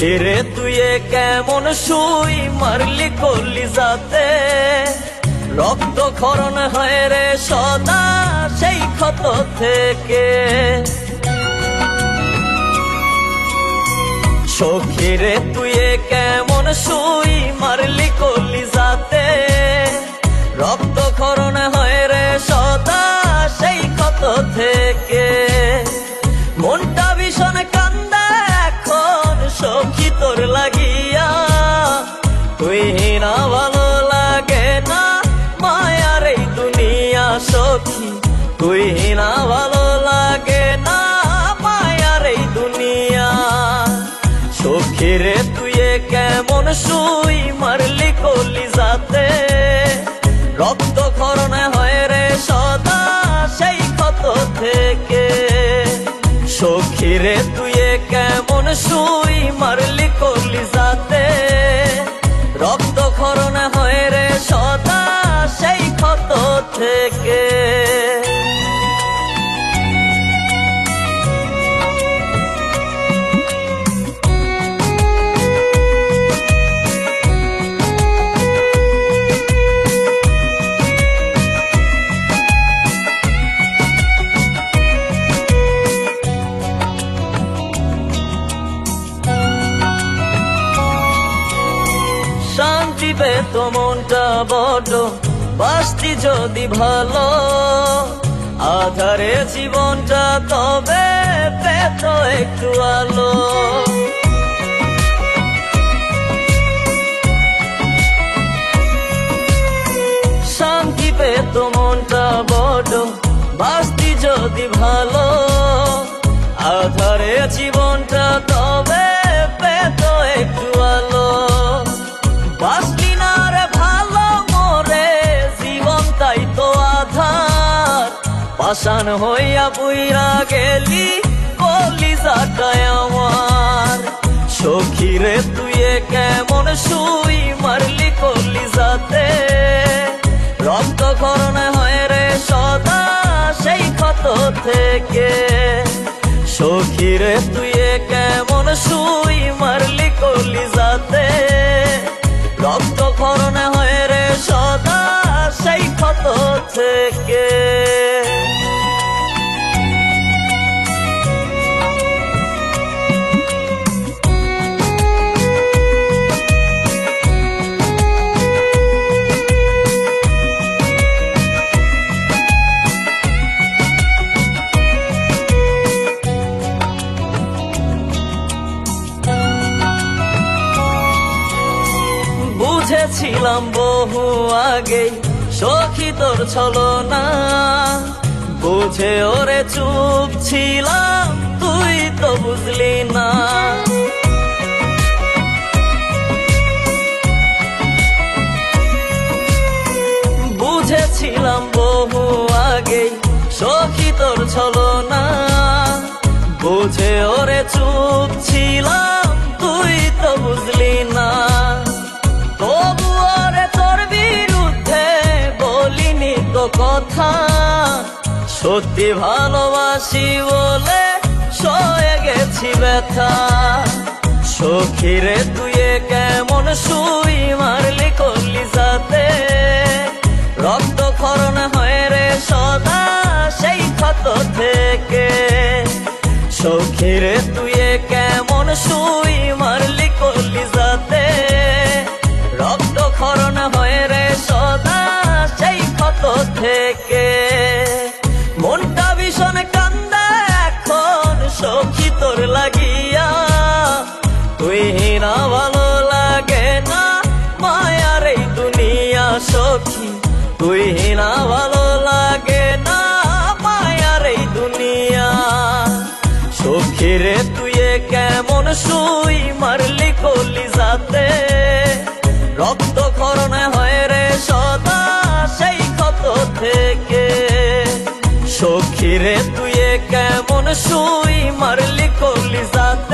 সখীরে তুই কেমন সুই মারলি কলিজাতে, রক্ত ক্ষরণ হয় রে সদা সেই ক্ষত থেকে। সখীরে তুই কেমন সুই মারলি কলিজাতে, রক্ত ক্ষরণ হয় রে সদা সেই ক্ষত থেকে। মনটা ভীষণ কান্দা এখন সখী তোর লাগিয়া, তুই না ভালো লাগে না মায়ার এই দুনিয়া সখী, তুই না ভালো লাগে না মায়ার এই দুনিয়া। সখীরে তুই কেমন সুই মারলি কলিজাতে, রক্ত ক্ষরণ হয় রে সদা সেই ক্ষত থেকে। সখীরে তুই কেমন সুই মারলি কলিজাতে, রক্ত ক্ষরণ হয় রে সদা সেই ক্ষত থেকে। শান্তি পেত মনটা বড় বাসতি যদি ভালো, আধারে জীবনটা তবে পেত একটু আলো। শান্তি পেত মনটা বড় বাসতি যদি ভালো, আধারে জীবনটা তবে পেত একটু আলো। বাসলি না রে ভালো মোরে জীবন তাই তো আধার, পাষাণ হইয়া বুইরা গেলি কলিজাটায় আমার। সখীরে তুই কেমন সুই মারলি কলিজাতে, রক্ত ক্ষরণ হয় রে সদা সেই ক্ষত থেকে। সখীরে তুই কেমন সুই মারলি কলিজাতে, রক্ত ক্ষরণ হয় রে সদা সেই ক্ষত থেকে। বুঝেছিলাম বহু আগে সখী তোর ছলনা, বুঝে ওরে চুপ ছিলাম তুই তো বুঝলি না। বুঝেছিলাম বহু আগে সখী তোর ছলনা, বুঝে ওরে চুপ ছিলাম তুই তো বুঝলি না। তবু ওরে তোর বিরুদ্ধে বলিনি তো কথা, সত্যি ভালোবাসি বলে সয়ে গেছি ব্যথা। সখীরে তুই কেমন সুই মারলি কলিজাতে, রক্ত ক্ষরণ হয় রে সদা সেই ক্ষত থেকে। সখীরে তুই কেমন সুই মারলি কলিজাতে, রক্ত ক্ষরণ হয় রে সদা সেই ক্ষত থেকে। মনটা ভীষণ কান্দা এখন সখী তোর লাগিয়া, তুই না ভালো লাগে না মায়ার এই দুনিয়া সখী, তুই না ভালো লাগে না মায়ার এই দুনিয়া। সখীরে তুই কেমন সুই মারলি কলিজাতে, রক্ত ক্ষরণ হয় রে সদা সেই ক্ষত থেকে। সখীরে তুই কেমন সুই মারলি কলিজাতে,